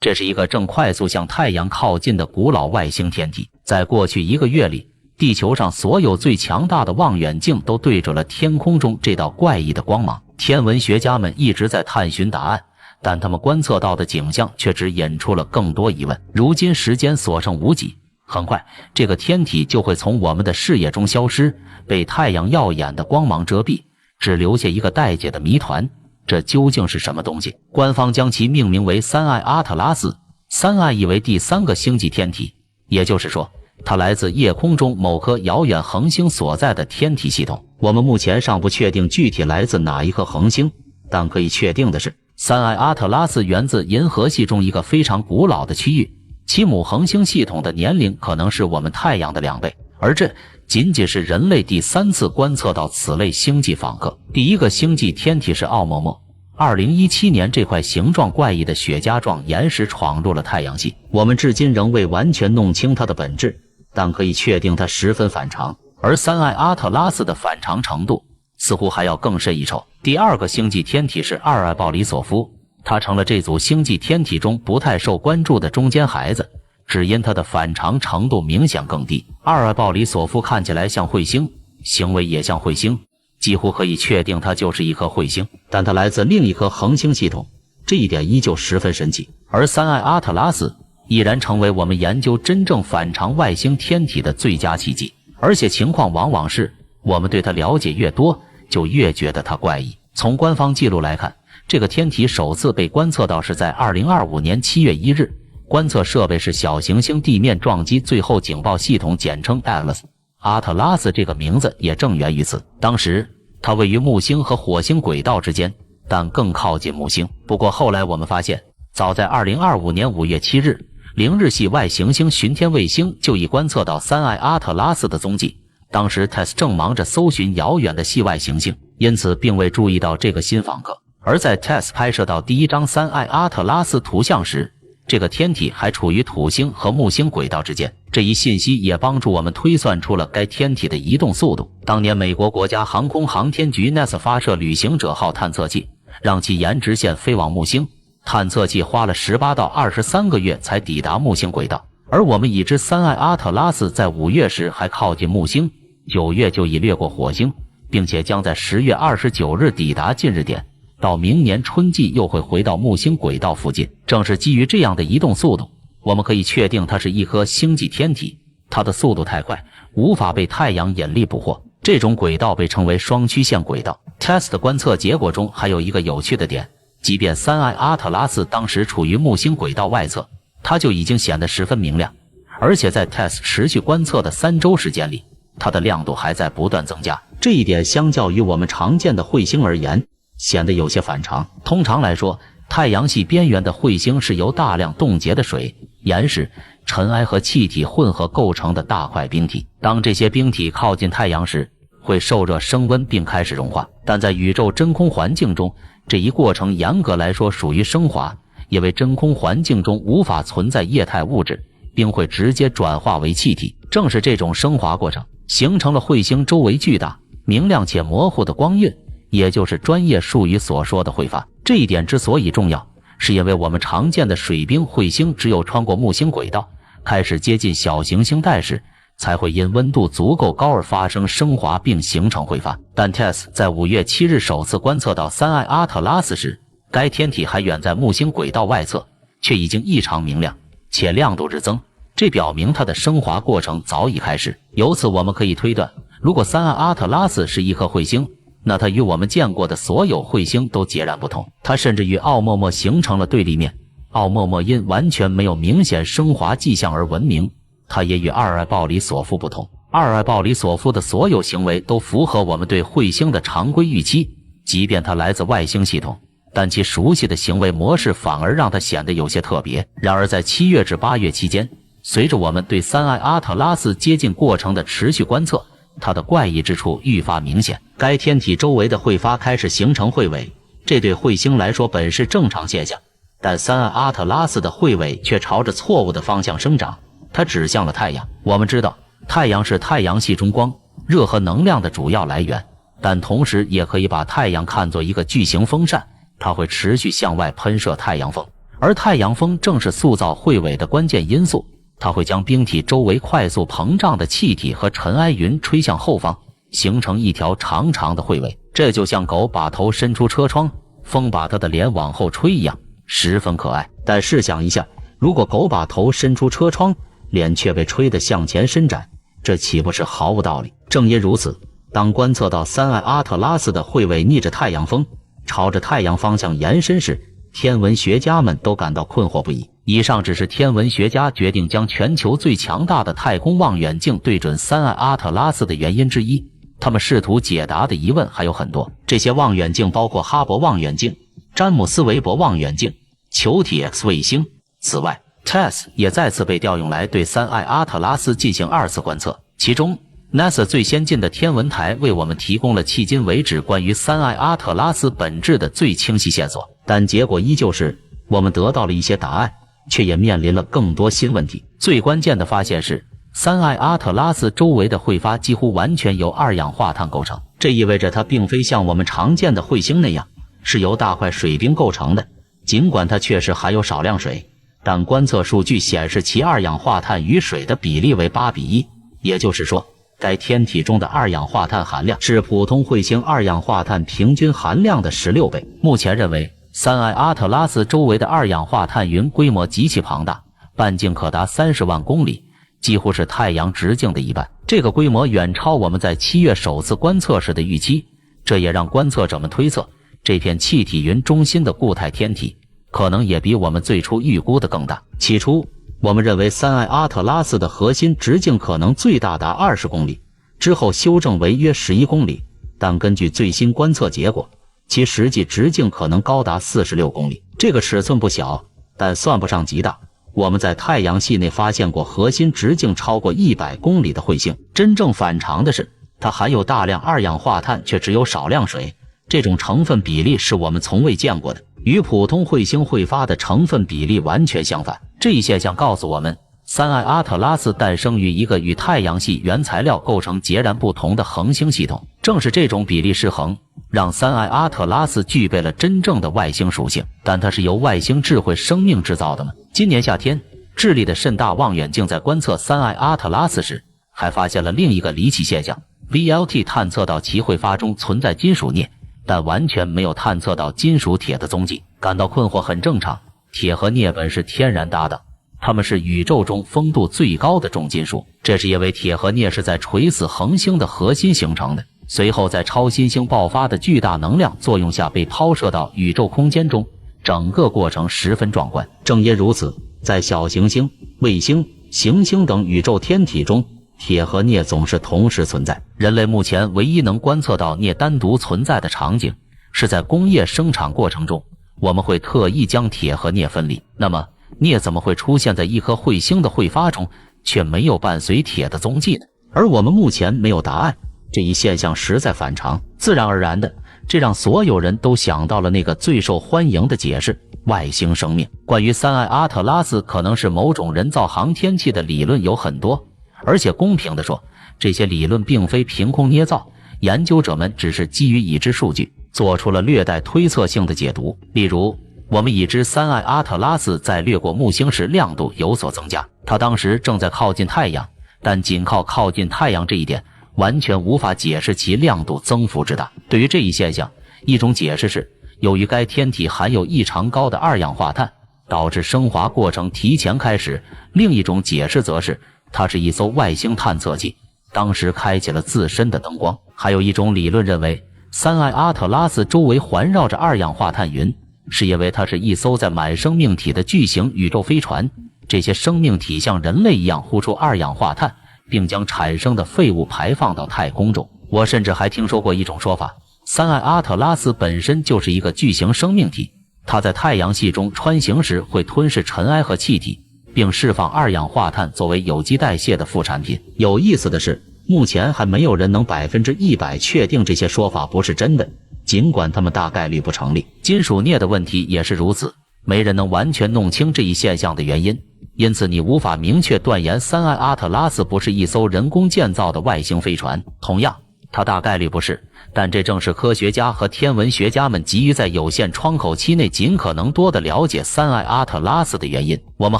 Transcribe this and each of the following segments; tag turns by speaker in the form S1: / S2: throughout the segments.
S1: 这是一个正快速向太阳靠近的古老外星天体。在过去1个月里，地球上所有最强大的望远镜都对准了天空中这道怪异的光芒。天文学家们一直在探寻答案，但他们观测到的景象却只引出了更多疑问。如今时间所剩无几，很快这个天体就会从我们的视野中消失，被太阳耀眼的光芒遮蔽，只留下一个待解的谜团。这究竟是什么东西？官方将其命名为3i阿特拉斯，3i意为第3个星际天体，也就是说它来自夜空中某颗遥远恒星所在的天体系统。我们目前尚不确定具体来自哪一颗恒星，但可以确定的是，3i阿特拉斯源自银河系中一个非常古老的区域，其母恒星系统的年龄可能是我们太阳的2倍，而这仅仅是人类第3次观测到此类星际访客。第一个星际天体是奥莫莫。2017年，这块形状怪异的雪茄状岩石闯入了太阳系，我们至今仍未完全弄清它的本质，但可以确定它十分反常，而3i阿特拉斯的反常程度似乎还要更甚一筹。第二个星际天体是2i鲍里索夫，它成了这组星际天体中不太受关注的中间孩子，只因它的反常程度明显更低。2i鲍里索夫看起来像彗星，行为也像彗星，几乎可以确定它就是一颗彗星，但它来自另一颗恒星系统，这一点依旧十分神奇。而3i阿特拉斯已然成为我们研究真正反常外星天体的最佳契机，而且情况往往是我们对它了解越多，就越觉得它怪异。从官方记录来看，这个天体首次被观测到是在2025年7月1日，观测设备是小行星地面撞击最后警报系统，简称 ATLAS。阿特拉斯这个名字也正源于此。当时它位于木星和火星轨道之间，但更靠近木星。不过后来我们发现，早在2025年5月7日，0日系外行星巡天卫星就已观测到3i阿特拉斯的踪迹。当时 TESS 正忙着搜寻遥远的系外行星，因此并未注意到这个新访客。而在 TESS 拍摄到第一张3i阿特拉斯图像时，这个天体还处于土星和木星轨道之间，这一信息也帮助我们推算出了该天体的移动速度。当年美国国家航空航天局 NASA 发射旅行者号探测器，让其沿直线飞往木星，探测器花了18到23个月才抵达木星轨道。而我们已知3i阿特拉斯在5月时还靠近木星，9月就已掠过火星，并且将在10月29日抵达近日点，到明年春季又会回到木星轨道附近。正是基于这样的移动速度，我们可以确定它是一颗星际天体，它的速度太快，无法被太阳引力捕获。这种轨道被称为双曲线轨道。TESS 的观测结果中还有一个有趣的点，即便3i阿特拉斯当时处于木星轨道外侧，它就已经显得十分明亮，而且在 TESS 持续观测的3周时间里，它的亮度还在不断增加。这一点相较于我们常见的彗星而言，显得有些反常。通常来说，太阳系边缘的彗星是由大量冻结的水、岩石、尘埃和气体混合构成的大块冰体。当这些冰体靠近太阳时，会受热升温并开始融化。但在宇宙真空环境中，这一过程严格来说属于升华，因为真空环境中无法存在液态物质，冰会直接转化为气体。正是这种升华过程，形成了彗星周围巨大、明亮且模糊的光晕，也就是专业术语所说的彗发。这一点之所以重要，是因为我们常见的水冰彗星只有穿过木星轨道，开始接近小行星带时，才会因温度足够高而发生升华并形成彗发。但 TESS 在5月7日首次观测到3i阿特拉斯时，该天体还远在木星轨道外侧，却已经异常明亮，且亮度日增，这表明它的升华过程早已开始。由此我们可以推断，如果3i阿特拉斯是一颗彗星，那它与我们见过的所有彗星都截然不同。它甚至与奥莫莫形成了对立面。奥莫莫因完全没有明显升华迹象而闻名，它也与2i鲍里索夫不同。2i鲍里索夫的所有行为都符合我们对彗星的常规预期，即便它来自外星系统，但其熟悉的行为模式反而让它显得有些特别。然而在7月至8月期间，随着我们对3i阿特拉斯接近过程的持续观测，它的怪异之处愈发明显。该天体周围的彗发开始形成彗尾，这对彗星来说本是正常现象，但3i阿特拉斯的彗尾却朝着错误的方向生长，它指向了太阳。我们知道，太阳是太阳系中光、热和能量的主要来源，但同时也可以把太阳看作一个巨型风扇，它会持续向外喷射太阳风，而太阳风正是塑造彗尾的关键因素，它会将冰体周围快速膨胀的气体和尘埃云吹向后方，形成一条长长的彗尾。这就像狗把头伸出车窗，风把它的脸往后吹一样，十分可爱。但试想一下，如果狗把头伸出车窗，脸却被吹得向前伸展，这岂不是毫无道理？正因如此，当观测到3艾阿特拉斯的彗尾逆着太阳风朝着太阳方向延伸时，天文学家们都感到困惑不已。以上只是天文学家决定将全球最强大的太空望远镜对准3艾阿特拉斯的原因之一。他们试图解答的疑问还有很多，这些望远镜包括哈勃望远镜、詹姆斯韦伯望远镜、球体 X 卫星。此外， TESS 也再次被调用来对3艾阿特拉斯进行2次观测，其中 NASA 最先进的天文台为我们提供了迄今为止关于3艾阿特拉斯本质的最清晰线索，但结果依旧是我们得到了一些答案，却也面临了更多新问题。最关键的发现是3艾阿特拉斯周围的彗发几乎完全由二氧化碳构成，这意味着它并非像我们常见的彗星那样是由大块水冰构成的。尽管它确实含有少量水，但观测数据显示其二氧化碳与水的比例为8:1，也就是说该天体中的二氧化碳含量是普通彗星二氧化碳平均含量的16倍。目前认为3艾阿特拉斯周围的二氧化碳云规模极其庞大，半径可达30万公里，几乎是太阳直径的一半。这个规模远超我们在7月首次观测时的预期，这也让观测者们推测这片气体云中心的固态天体可能也比我们最初预估的更大。起初我们认为3艾阿特拉斯的核心直径可能最大达20公里，之后修正为约11公里，但根据最新观测结果，其实际直径可能高达46公里。这个尺寸不小，但算不上极大。我们在太阳系内发现过核心直径超过100公里的彗星。真正反常的是，它含有大量二氧化碳，却只有少量水，这种成分比例是我们从未见过的，与普通彗星会发的成分比例完全相反。这一现象告诉我们，3艾阿特拉斯诞生于一个与太阳系原材料构成截然不同的恒星系统。正是这种比例失衡，让3艾阿特拉斯具备了真正的外星属性。但它是由外星智慧生命制造的吗？今年夏天，智利的甚大望远镜在观测3艾阿特拉斯时，还发现了另一个离奇现象。VLT 探测到其会发中存在金属镍，但完全没有探测到金属铁的踪迹。感到困惑很正常，铁和镍本是天然搭档，它们是宇宙中丰度最高的重金属。这是因为铁和镍是在垂死恒星的核心形成的，随后在超新星爆发的巨大能量作用下被抛射到宇宙空间中，整个过程十分壮观。正因如此，在小行星、卫星、行星等宇宙天体中，铁和镍总是同时存在。人类目前唯一能观测到镍单独存在的场景，是在工业生产过程中，我们会特意将铁和镍分离。那么镍怎么会出现在一颗彗星的会发中，却没有伴随铁的踪迹呢？而我们目前没有答案，这一现象实在反常。自然而然的，这让所有人都想到了那个最受欢迎的解释：外星生命。关于3艾阿特拉斯可能是某种人造航天器的理论有很多，而且公平地说，这些理论并非凭空捏造，研究者们只是基于已知数据做出了略带推测性的解读。例如，我们已知3艾阿特拉斯在掠过木星时亮度有所增加，它当时正在靠近太阳，但仅靠靠近太阳这一点完全无法解释其亮度增幅之大。对于这一现象，一种解释是由于该天体含有异常高的二氧化碳，导致升华过程提前开始；另一种解释则是它是一艘外星探测器，当时开启了自身的灯光。还有一种理论认为3艾阿特拉斯周围环绕着二氧化碳云，是因为它是一艘载满生命体的巨型宇宙飞船，这些生命体像人类一样呼出二氧化碳，并将产生的废物排放到太空中。我甚至还听说过一种说法，3艾阿特拉斯本身就是一个巨型生命体，它在太阳系中穿行时会吞噬尘埃和气体，并释放二氧化碳作为有机代谢的副产品。有意思的是，目前还没有人能100%确定这些说法不是真的，尽管它们大概率不成立。金属镍的问题也是如此，没人能完全弄清这一现象的原因，因此你无法明确断言3艾阿特拉斯不是一艘人工建造的外星飞船。同样，它大概率不是，但这正是科学家和天文学家们急于在有限窗口期内尽可能多地了解3艾阿特拉斯的原因。我们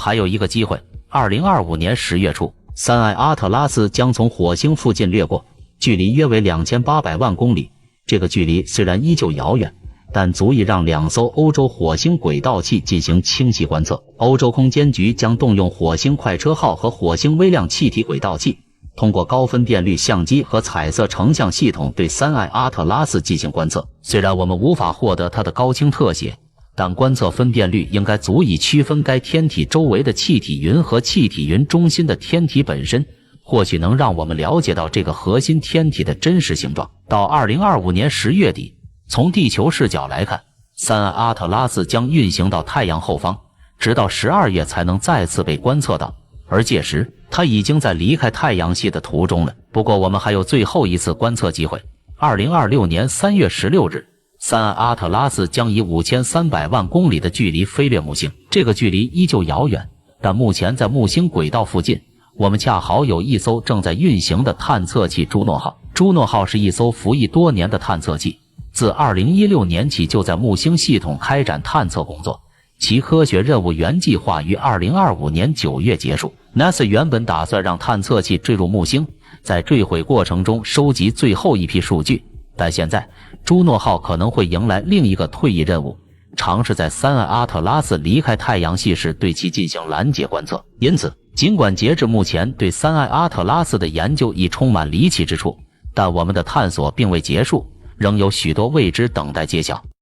S1: 还有一个机会，2025年10月初，3艾阿特拉斯将从火星附近掠过，距离约为2800万公里。这个距离虽然依旧遥远，但足以让2艘欧洲火星轨道器进行清晰观测。欧洲空间局将动用火星快车号和火星微量气体轨道器，通过高分辨率相机和彩色成像系统对3艾阿特拉斯进行观测。虽然我们无法获得它的高清特写，但观测分辨率应该足以区分该天体周围的气体云和气体云中心的天体本身，或许能让我们了解到这个核心天体的真实形状。到2025年10月底，从地球视角来看，3艾阿特拉斯将运行到太阳后方，直到12月才能再次被观测到，而届时它已经在离开太阳系的途中了。不过我们还有最后一次观测机会，2026年3月16日，3艾阿特拉斯将以5300万公里的距离飞掠木星。这个距离依旧遥远，但目前在木星轨道附近，我们恰好有一艘正在运行的探测器朱诺号。朱诺号是一艘服役多年的探测器，自2016年起就在木星系统开展探测工作，其科学任务原计划于2025年9月结束。NASA 原本打算让探测器坠入木星，在坠毁过程中收集最后一批数据，但现在朱诺号可能会迎来另一个退役任务，尝试在3艾阿特拉斯离开太阳系时对其进行拦截观测。因此，尽管截至目前对3艾阿特拉斯的研究已充满离奇之处，但我们的探索并未结束，仍有许多未知等待揭晓。